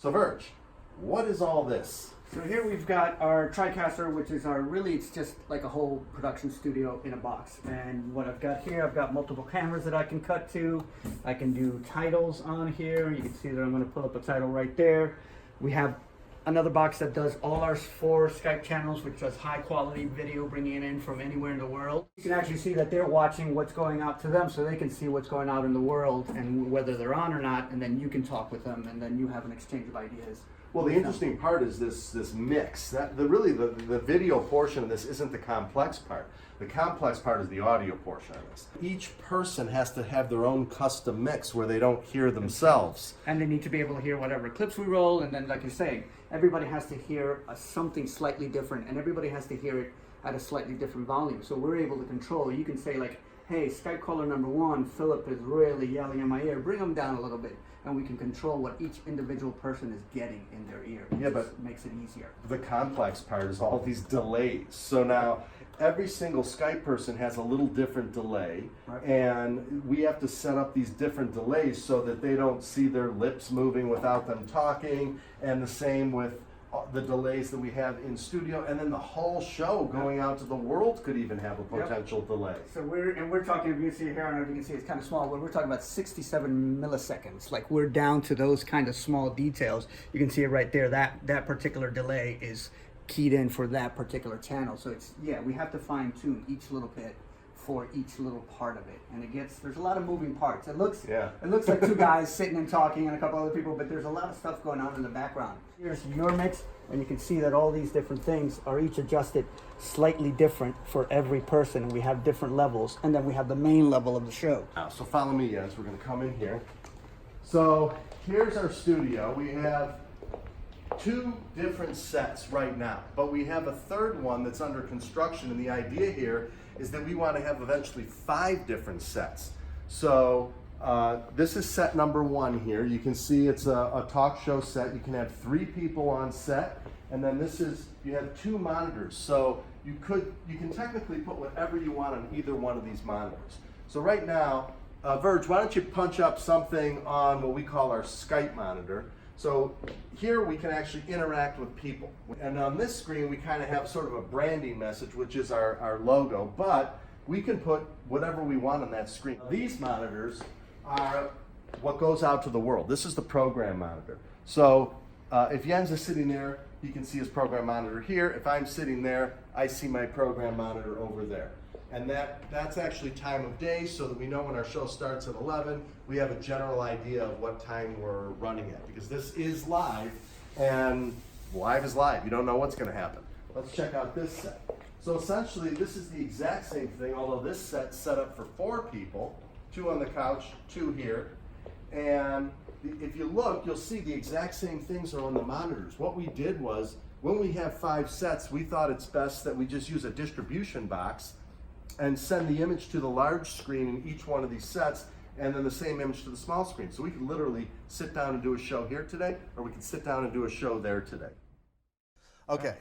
So Verge, what is all this? So here we've got our TriCaster, which is it's just like a whole production studio in a box. And what I've got here, I've got multiple cameras that I can cut to. I can do titles on here. You can see that I'm going to pull up a title right there. We have another box that does all our 4 Skype channels, which does high quality video, bringing it in from anywhere in the world. You can actually see that they're watching what's going out to them, so they can see what's going out in the world and whether they're on or not, and then you can talk with them, and then you have an exchange of ideas. Well, the interesting part is this mix. The video portion of this isn't the complex part. The complex part is the audio portion of this. Each person has to have their own custom mix where they don't hear themselves. And they need to be able to hear whatever clips we roll, and then like you're saying, everybody has to hear something slightly different, and everybody has to hear it at a slightly different volume. So we're able to control. You can say like, hey, Skype caller number 1, Philip is really yelling in my ear, bring him down a little bit. And we can control what each individual person is getting in their ear. Yeah, but makes it easier. The complex part is all these delays. So now every single Skype person has a little different delay, right, and we have to set up these different delays so that they don't see their lips moving without them talking, and the same with the delays that we have in studio, and then the whole show going out to the world could even have a potential delay. So we're talking, if you see here, I don't know if you can see, it's kind of small, but we're talking about 67 milliseconds. Like, we're down to those kind of small details. You can see it right there. That particular delay is keyed in for that particular channel. So it's, we have to fine tune each little bit for each little part of it, and there's a lot of moving parts. It looks like 2 guys sitting and talking and a couple other people, but there's a lot of stuff going on in the background. Here's your mix, and you can see that all these different things are each adjusted slightly different for every person, and we have different levels, and then we have the main level of the show. So follow me, guys. We're going to come in here. So here's our studio. We have 2 different sets right now, but we have a 3rd one that's under construction, and the idea here is that we want to have eventually 5 different sets. So this is set number 1 here. You can see it's a talk show set. You can have 3 people on set, and then you have 2 monitors. So you can technically put whatever you want on either one of these monitors. So right now, Verge, why don't you punch up something on what we call our Skype monitor. So here we can actually interact with people. And on this screen, we kind of have sort of a branding message, which is our logo, but we can put whatever we want on that screen. These monitors are what goes out to the world. This is the program monitor. So if Jens is sitting there, he can see his program monitor here. If I'm sitting there, I see my program monitor over there. And that's actually time of day, so that we know when our show starts at 11, we have a general idea of what time we're running at, because this is live, and live is live. You don't know what's going to happen. Let's check out this set. So essentially, this is the exact same thing, although this set's set up for 4 people, 2 on the couch, 2 here, and if you look, you'll see the exact same things are on the monitors. What we did was, when we have 5 sets, we thought it's best that we just use a distribution box and send the image to the large screen in each one of these sets, and then the same image to the small screen. So we could literally sit down and do a show here today, or we could sit down and do a show there today. Okay.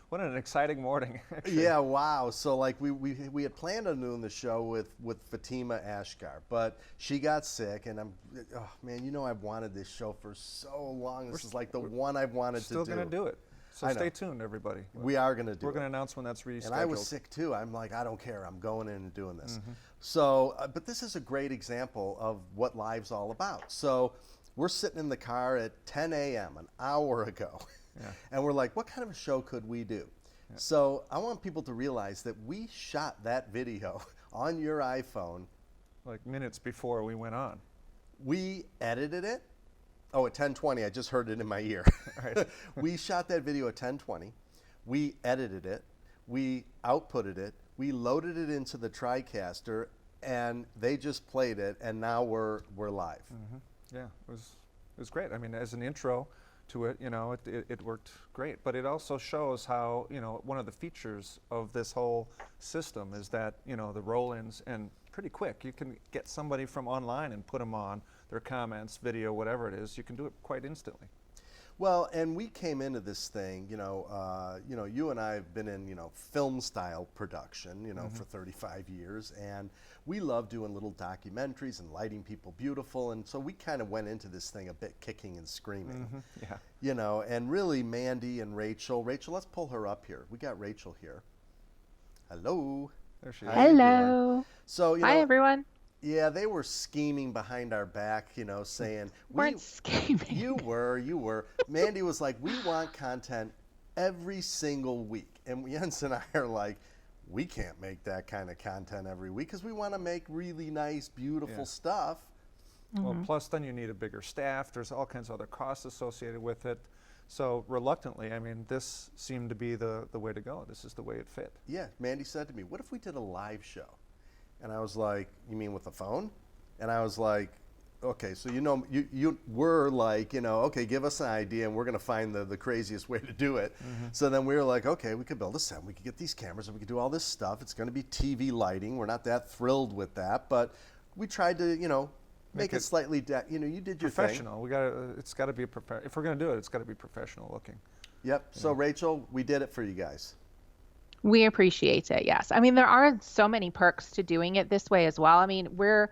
What an exciting morning. Actually. Yeah, wow. So like we had planned on doing the show with Fatima Ashgar, but she got sick, and oh man, you know, I've wanted this show for so long. This is like the one I've wanted to do. Still going to do it. So stay tuned, everybody. We are going to do it. We're going to announce when that's rescheduled. And I was sick too. I'm like, I don't care. I'm going in and doing this. Mm-hmm. So, but this is a great example of what live's all about. So we're sitting in the car at 10 a.m., an hour ago. Yeah. And we're like, what kind of a show could we do? Yeah. So I want people to realize that we shot that video on your iPhone. Like minutes before we went on. We edited it. Oh, at 10:20, I just heard it in my ear. Right. We shot that video at 10:20. We edited it. We outputted it. We loaded it into the TriCaster, and they just played it, and now we're live. Mm-hmm. Yeah, it was great. I mean, as an intro to it, you know, it worked great. But it also shows how, you know, one of the features of this whole system is that, you know, the roll-ins, and pretty quick. You can get somebody from online and put them on their comments, video, whatever it is. You can do it quite instantly. Well, and we came into this thing, you and I have been in, film style production, for 35 years, and we love doing little documentaries and lighting people beautiful, and so we kind of went into this thing a bit kicking and screaming. Yeah. And really Mandy and Rachel, let's pull her up here. We got Rachel here. Hello. There she is. How you doing? Hello. So, Hi, everyone. yeah, they were scheming behind our back, saying Weren't scheming. You were. Mandy was like, we want content every single week. And Jens and I are like, we can't make that kind of content every week because we want to make really nice, beautiful stuff. Well, plus then you need a bigger staff. There's all kinds of other costs associated with it. So reluctantly, I mean, this seemed to be the way to go. This is the way it fit. Yeah, Mandy said to me, what if we did a live show? And I was like, you mean with a phone? And I was like, okay, so you were like, okay, give us an idea and we're going to find the craziest way to do it. So then we were like, okay, we could build a set, we could get these cameras, and we could do all this stuff. It's going to be TV lighting. We're not that thrilled with that, but we tried to, make it slightly, you did your professional. It's got to be if we're going to do it, it's got to be professional looking. Yep. So Rachel, we did it for you guys. We appreciate it, yes. I mean, there are so many perks to doing it this way as well. I mean, we're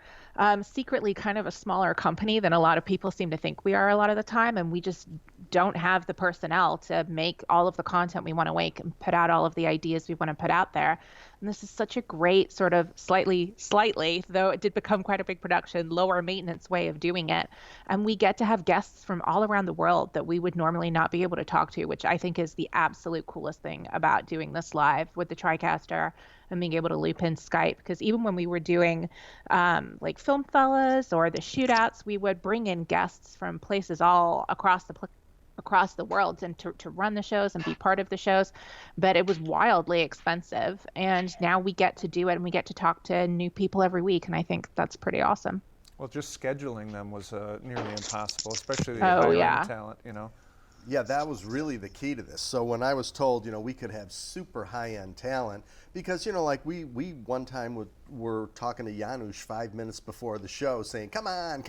secretly kind of a smaller company than a lot of people seem to think we are a lot of the time, and we just don't have the personnel to make all of the content we want to make and put out all of the ideas we want to put out there. And this is such a great sort of slightly, though it did become quite a big production, lower maintenance way of doing it. And we get to have guests from all around the world that we would normally not be able to talk to, which I think is the absolute coolest thing about doing this live with the TriCaster and being able to loop in Skype. Because even when we were doing like Film Fellas or the shootouts, we would bring in guests from places all across the world and to run the shows and be part of the shows, but it was wildly expensive. And now we get to do it and we get to talk to new people every week. And I think that's pretty awesome. Well, just scheduling them was nearly impossible, especially the talent, Yeah, that was really the key to this. So when I was told, we could have super high-end talent, because, like we one time were talking to Janusz 5 minutes before the show saying, come on,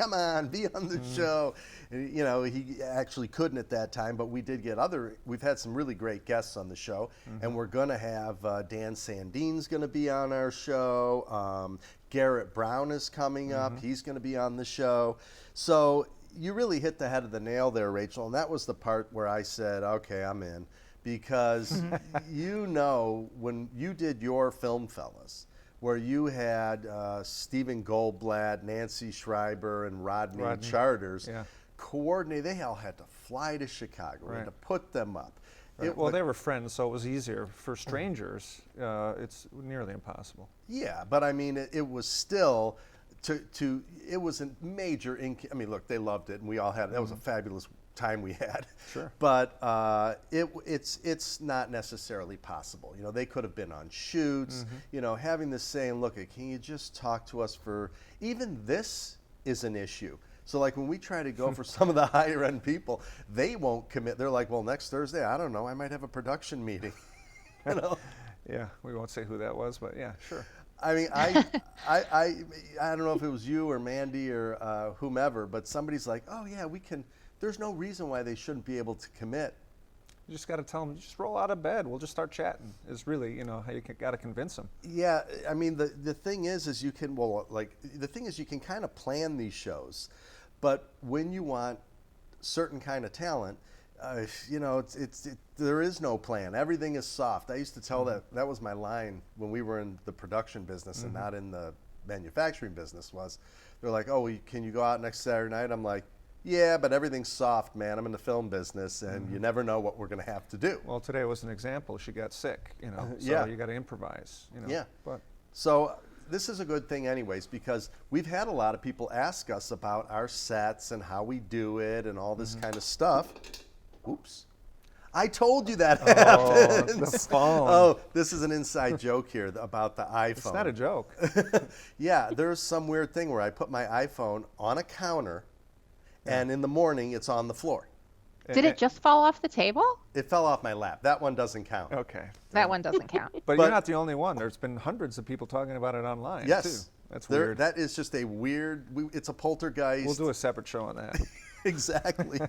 be on the show. And, he actually couldn't at that time, but we did get we've had some really great guests on the show, and we're going to have Dan Sandine's going to be on our show. Garrett Brown is coming up. He's going to be on the show. So you really hit the head of the nail there, Rachel, and that was the part where I said, okay, I'm in. Because when you did your Film Fellas, where you had Stephen Goldblatt, Nancy Schreiber, and Rodney Charters coordinate, they all had to fly to Chicago. We had to put them up. Right. Well, they were friends, so it was easier. For strangers, it's nearly impossible. Yeah, but I mean, it was still... it was a major, I mean, look, they loved it, and we all had, that was a fabulous time we had. Sure. But it's not necessarily possible. They could have been on shoots, having this saying, look, can you just talk to us for, even this is an issue. So like when we try to go for some of the higher end people, they won't commit. They're like, well, next Thursday, I don't know, I might have a production meeting. Yeah, we won't say who that was, but yeah, sure. I mean, I don't know if it was you or Mandy or whomever, but somebody's like, oh yeah, we can. There's no reason why they shouldn't be able to commit. You just got to tell them, just roll out of bed. We'll just start chatting. Is really, how you got to convince them. Yeah, I mean, the thing is you can, the thing is you can kind of plan these shows, but when you want certain kind of talent, there is no plan. Everything is soft. I used to tell that was my line when we were in the production business and not in the manufacturing business. They're like, oh, can you go out next Saturday night? I'm like, yeah, but everything's soft, man. I'm in the film business, and you never know what we're going to have to do. Well, today was an example. She got sick, so you got to improvise. Yeah. But so this is a good thing anyways, because we've had a lot of people ask us about our sets and how we do it and all this kind of stuff. Oops. I told you that happens. The phone. Oh, this is an inside joke here about the iPhone. It's not a joke. Yeah, there's some weird thing where I put my iPhone on a counter, and in the morning it's on the floor. Did it just fall off the table? It fell off my lap. That one doesn't count. Okay. That one doesn't count. But you're not the only one. There's been hundreds of people talking about it online, yes. too. That's weird. That is just a weird, it's a poltergeist. We'll do a separate show on that. Exactly.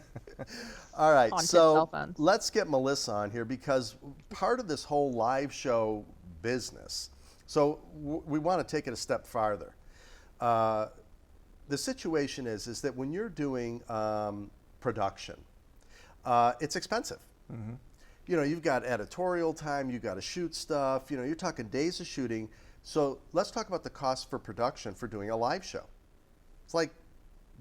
All right, On to cell so phones. let's get Melissa on here because part of this whole live show business, so we want to take it a step farther. The situation is that when you're doing production, it's expensive. You know, you've got editorial time, you've got to shoot stuff, you know, you're talking days of shooting. So let's talk about the cost for production for doing a live show. It's like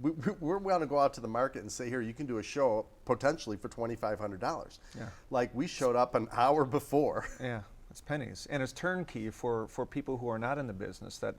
we want to go out to the market and say, here, you can do a show potentially for $2,500. Yeah. Like we showed up an hour before. Yeah, it's pennies. And it's turnkey for people who are not in the business, that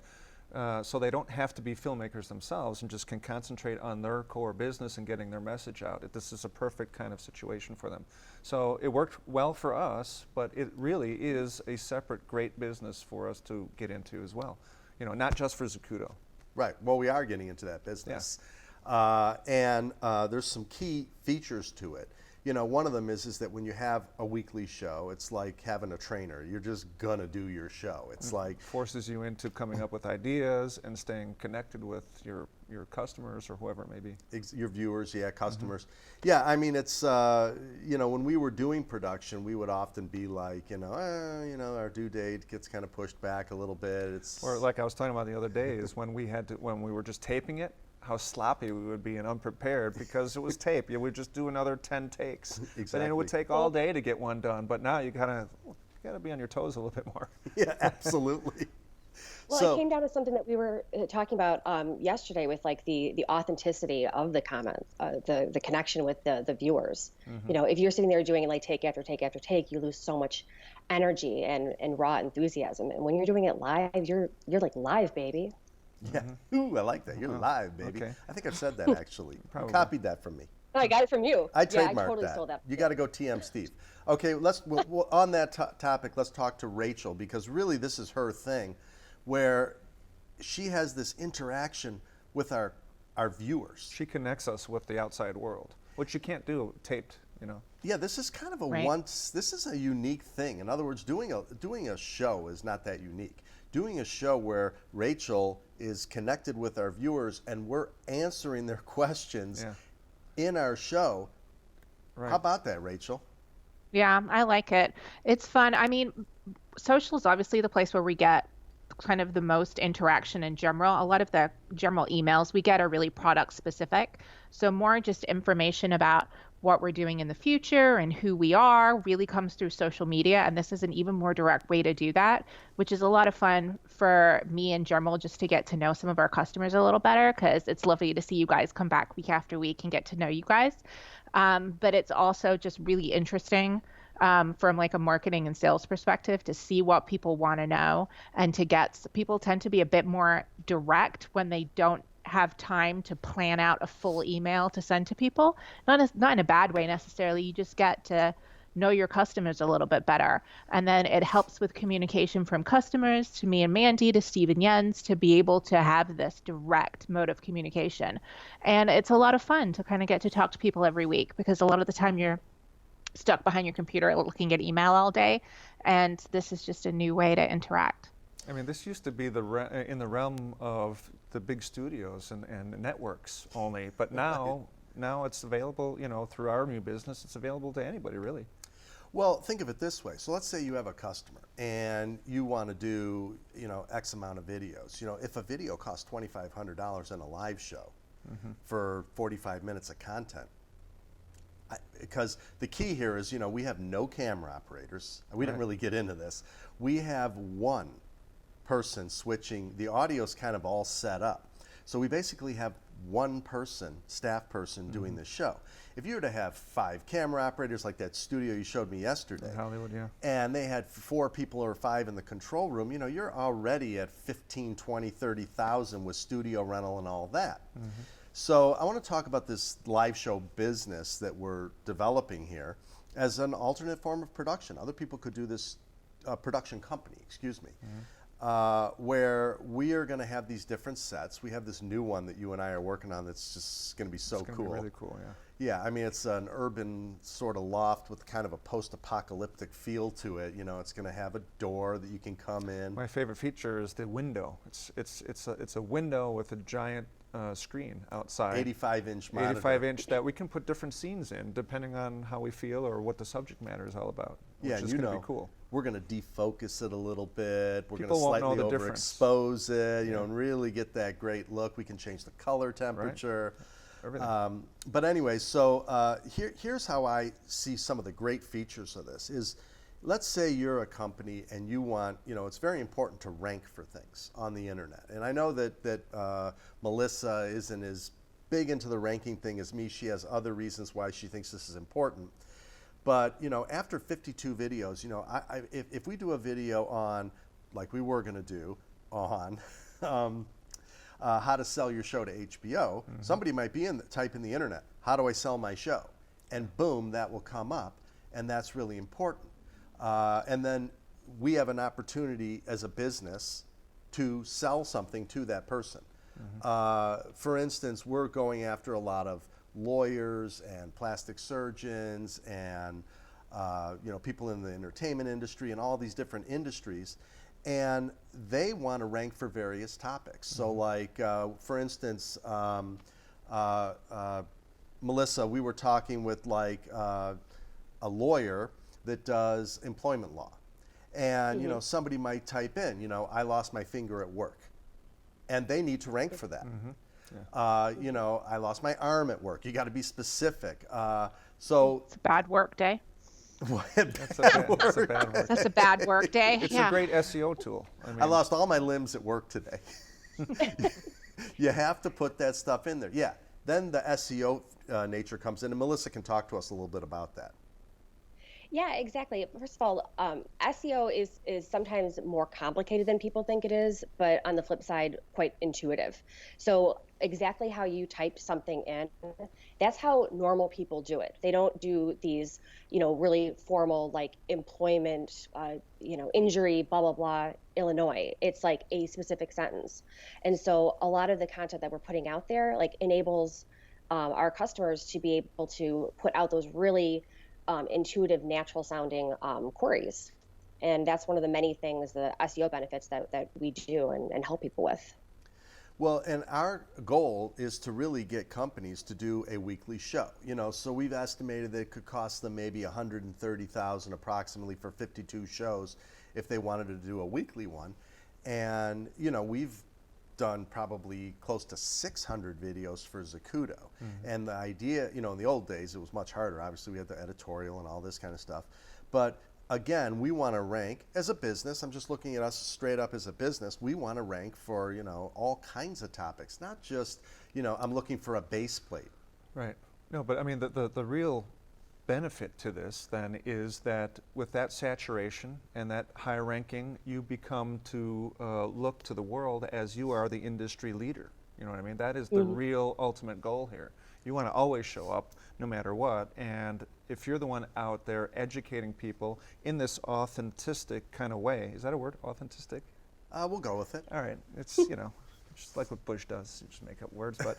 so they don't have to be filmmakers themselves and just can concentrate on their core business and getting their message out. This is a perfect kind of situation for them. So it worked well for us, but it really is a separate great business for us to get into as well. You know, not just for Zacuto. Right. Well, we are getting into that business. And there's some key features to it. You know, one of them is that when you have a weekly show, it's like having a trainer. You're just going to do your show. It's like... Forces you into coming up with ideas and staying connected with your customers or whoever it may be. Your viewers, yeah, customers. Yeah, I mean, it's, you know, when we were doing production, we would often be like, you know, our due date gets kind of pushed back a little bit. It's... Or like I was talking about the other day is when we were just taping it, how sloppy we would be and unprepared because it was tape. You would just do another 10 takes. Exactly. And it would take all day to get one done. But now you gotta be on your toes a little bit more. Yeah, absolutely. Well, So- it came down to something that we were talking about yesterday with like the authenticity of the comments, the connection with the viewers. You know, if you're sitting there doing like take after take after take, you lose so much energy and raw enthusiasm. And when you're doing it live, you're like live, baby. Yeah. Ooh, I like that. You're live, baby. Okay. I think I've said that actually. You Probably. copied that from me. No, I got it from you. I Yeah, trademarked I totally that. stole that. You got to go TM Steve. Okay, we'll on that topic, let's talk to Rachel because really this is her thing where she has this interaction with our viewers. She connects us with the outside world, which you can't do taped, you know. Yeah, this is kind of a Right. this is a unique thing. In other words, doing a show is not that unique. Doing a show where Rachel is connected with our viewers and we're answering their questions in our show. Right. How about that, Rachel? Yeah, I like it. It's fun. I mean, social is obviously the place where we get kind of the most interaction in general. A lot of the general emails we get are really product specific. So more just information about what we're doing in the future and who we are really comes through social media. And this is an even more direct way to do that, which is a lot of fun for me in general, just to get to know some of our customers a little better, because it's lovely to see you guys come back week after week and get to know you guys. But it's also just really interesting from like a marketing and sales perspective to see what people want to know, and to get people tend to be a bit more direct when they don't have time to plan out a full email to send to people. Not in a bad way necessarily. You just get to know your customers a little bit better. And then it helps with communication from customers to me and Mandy to Steve and Jens to be able to have this direct mode of communication. And it's a lot of fun to kind of get to talk to people every week, because a lot of the time you're stuck behind your computer looking at email all day. And this is just a new way to interact. I mean, this used to be in the realm of the big studios and networks only, but now it's available, you know, through our new business. It's available to anybody, really. Well, think of it this way. So let's say you have a customer and you want to do, you know, X amount of videos. You know, if a video costs $2,500 in a live show for 45 minutes of content, because the key here is, you know, we have no camera operators. We didn't really get into this. We have one person switching. The audio's kind of all set up. So we basically have one person, staff person, doing the show. If you were to have 5 camera operators like that studio you showed me yesterday, In Hollywood, yeah. and they had 4 people or 5 in the control room, you know, you're already at 15, 20, 30,000 with studio rental and all that. So I want to talk about this live show business that we're developing here as an alternate form of production. Other people could do this, production company, excuse me. Where we are going to have these different sets. We have this new one that you and I are working on that's just going to be so It's gonna cool. be really cool, yeah. Yeah, I mean, it's an urban sort of loft with kind of a post-apocalyptic feel to it. You know, it's going to have a door that you can come in. My favorite feature is the window. It's a window with a giant screen outside. 85-inch monitor. 85-inch that we can put different scenes in depending on how we feel or what the subject matter is all about. Yeah, which is you going to know, be cool. we're going to defocus it a little bit. We're going to People won't know slightly the difference. overexpose it, you know, and really get that great look. We can change the color temperature. Everything. But anyway, so here's how I see some of the great features of this is, let's say you're a company and you want, you know, it's very important to rank for things on the internet. And I know that Melissa isn't as big into the ranking thing as me. She has other reasons why she thinks this is important. But, you know, after 52 videos, you know, if we do a video on, like we were going to do, on how to sell your show to HBO, somebody might be type in the internet, how do I sell my show? And boom, that will come up, and that's really important. And then we have an opportunity as a business to sell something to that person. For instance, we're going after a lot of lawyers and plastic surgeons and you know, people in the entertainment industry and all these different industries, and they want to rank for various topics. So like for instance, Melissa, we were talking with like a lawyer that does employment law, and you know, somebody might type in, you know, I lost my finger at work, and they need to rank for that. You know, I lost my arm at work. You got to be specific. So It's a bad work day. That's a bad word. That's a bad work day. It's yeah. a great SEO tool. I mean, I lost all my limbs at work today. You have to put that stuff in there. Yeah. Then the SEO nature comes in, and Melissa can talk to us a little bit about that. Yeah, exactly. First of all, SEO is sometimes more complicated than people think it is, but on the flip side, quite intuitive. So exactly how you typed something in, that's how normal people do it. They don't do these, you know, really formal like employment, you know, injury, blah, blah, blah, Illinois. It's like a specific sentence. And so a lot of the content that we're putting out there like enables our customers to be able to put out those really intuitive, natural sounding queries. And that's one of the many things, the SEO benefits that we do and help people with. Well, and our goal is to really get companies to do a weekly show. You know, so we've estimated that it could cost them maybe $130,000 approximately for 52 shows if they wanted to do a weekly one. And, you know, we've done probably close to 600 videos for Zacuto. And the idea, you know, in the old days, it was much harder. Obviously, we had the editorial and all this kind of stuff. But again, we want to rank as a business. I'm just looking at us straight up as a business. We want to rank for, you know, all kinds of topics, not just, you know, I'm looking for a base plate. Right. No, but I mean, the real benefit to this then is that with that saturation and that high ranking, you become to look to the world as you are the industry leader. You know what I mean? That is the real ultimate goal here. You want to always show up no matter what, and if you're the one out there educating people in this authentic kind of way, is that a word, authentic? We'll go with it. All right, it's, you know, just like what Bush does, you just make up words, but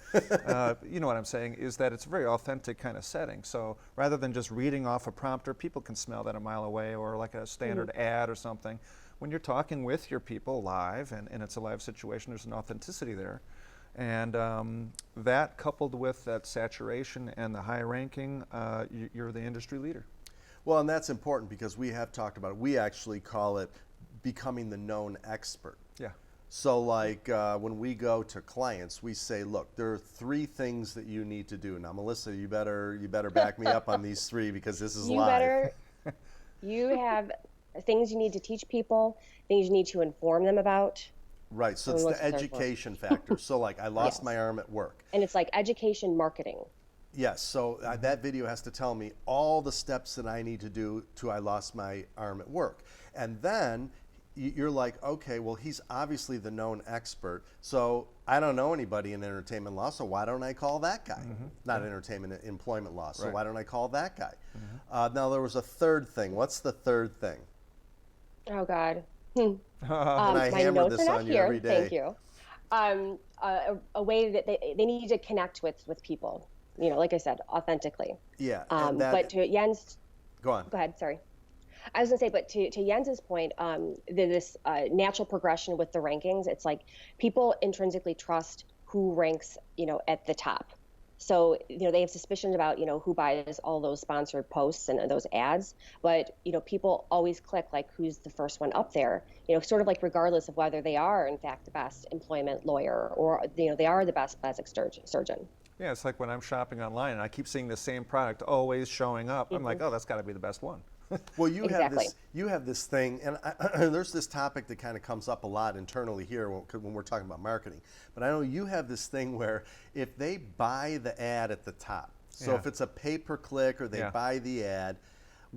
you know what I'm saying, is that it's a very authentic kind of setting. So rather than just reading off a prompter, people can smell that a mile away, or like a standard ad or something. When you're talking with your people live, and it's a live situation, there's an authenticity there. And that coupled with that saturation and the high ranking, you're the industry leader. Well, and that's important because we have talked about it. We actually call it becoming the known expert. Yeah. So like when we go to clients, we say, look, there are 3 things that you need to do. Now, Melissa, you better back me up on these 3 because this is live. You have things you need to teach people, things you need to inform them about. Right, so it's the education factor. So like I lost my arm at work. And it's like education marketing. Yes, so that video has to tell me all the steps that I need to do to I lost my arm at work. And then you're like, okay, well, he's obviously the known expert. So I don't know anybody in entertainment law, so why don't I call that guy? Not entertainment, employment law. So why don't I call that guy? Now there was a third thing. What's the third thing? Oh, God. And I hammer this on you every day. Thank you. A way that they need to connect with people, you know, like I said, authentically. Yeah. But to Jens, go on. Go ahead. Sorry. I was gonna say, but to Jens's point, this natural progression with the rankings, it's like people intrinsically trust who ranks, at the top. So, they have suspicions about, who buys all those sponsored posts and those ads, but, people always click like who's the first one up there, sort of like regardless of whether they are in fact the best employment lawyer or, they are the best plastic surgeon. Yeah, it's like when I'm shopping online and I keep seeing the same product always showing up. I'm like, oh, that's got to be the best one. Well, you Exactly. have this thing, and there's this topic that kind of comes up a lot internally here when we're talking about marketing. But I know you have this thing where if they buy the ad at the top, so Yeah. if it's a pay-per-click or they Yeah. buy the ad,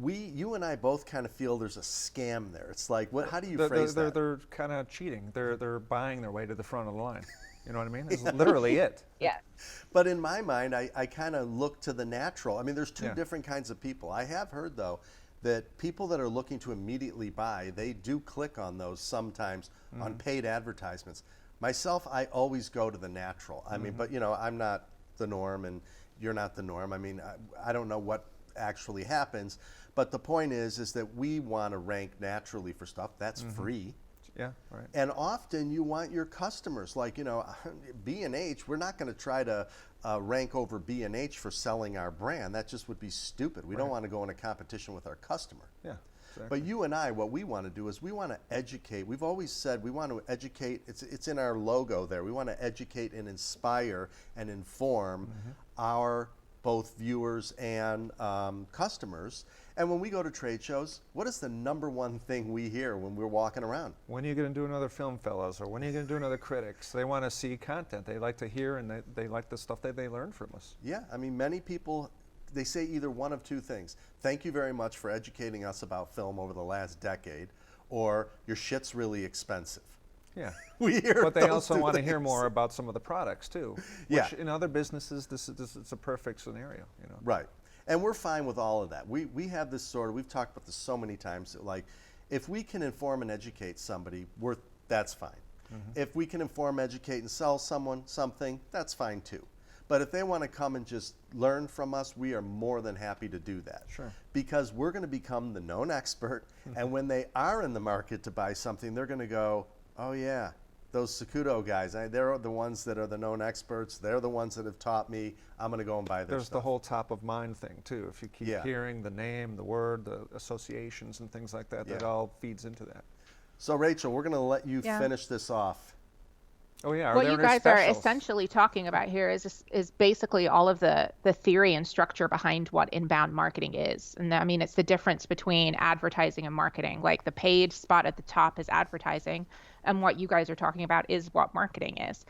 you and I both kind of feel there's a scam there. It's like, how do you They're, phrase they're, that? they're kind of cheating. They're buying their way to the front of the line. You know what I mean? It's literally it. Yeah. But in my mind, I kind of look to the natural. I mean, there's two Yeah. different kinds of people. I have heard, though, that people that are looking to immediately buy, they do click on those sometimes on paid advertisements. Myself, I always go to the natural. I mean, but I'm not the norm and you're not the norm. I mean, I don't know what actually happens, but the point is that we want to rank naturally for stuff that's free. Yeah, right. And often you want your customers, like, B&H, we're not going to try to rank over B&H for selling our brand. That just would be stupid. We don't want to go in a competition with our customer. Yeah, exactly. But you and I, what we want to do is we want to educate. We've always said we want to educate. It's in our logo there. We want to educate and inspire and inform our both viewers and customers. And when we go to trade shows, what is the number one thing we hear when we're walking around? When are you going to do another film, fellas? Or when are you going to do another critics? They want to see content. They like to hear and they like the stuff that they learn from us. Yeah, I mean, many people, they say either one of two things. Thank you very much for educating us about film over the last decade, or your shit's really expensive. Yeah. We hear But they those also two want to hear things. more about some of the products too. Yeah. Which in other businesses, this is a perfect scenario. Right. And we're fine with all of that. We have this we've talked about this so many times, that, like, if we can inform and educate somebody, that's fine. If we can inform, educate, and sell someone something, that's fine too. But if they want to come and just learn from us, we are more than happy to do that. Sure. Because we're going to become the known expert, and when they are in the market to buy something, they're going to go, oh yeah, those Zacuto guys, they're the ones that are the known experts. They're the ones that have taught me. I'm going to go and buy their There's stuff. the whole top of mind thing too. If you keep Yeah. hearing the name, the word, the associations and things like that, that Yeah. all feeds into that. So Rachel, we're going to let you Yeah. finish this off. Oh yeah, What there you any guys are specials? essentially talking about here is basically all of the theory and structure behind what inbound marketing is. And I mean, it's the difference between advertising and marketing. Like the paid spot at the top is advertising, and what you guys are talking about is what marketing is,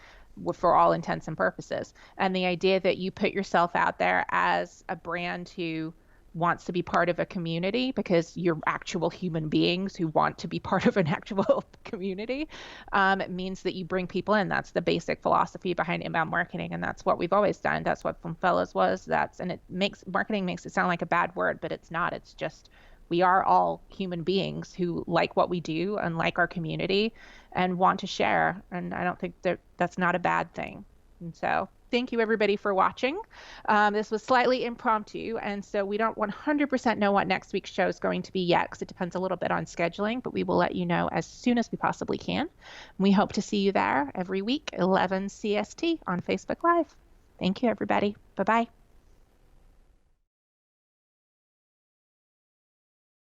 for all intents and purposes. And the idea that you put yourself out there as a brand who wants to be part of a community, because you're actual human beings who want to be part of an actual community, it means that you bring people in. That's the basic philosophy behind inbound marketing, and that's what we've always done. That's what Film Fellas was. Marketing makes it sound like a bad word, but it's not. It's just, we are all human beings who like what we do and like our community and want to share. And I don't think that's not a bad thing. And so thank you everybody for watching. This was slightly impromptu, and so we don't 100% know what next week's show is going to be yet, because it depends a little bit on scheduling, but we will let you know as soon as we possibly can. We hope to see you there every week, 11 CST on Facebook Live. Thank you, everybody. Bye-bye.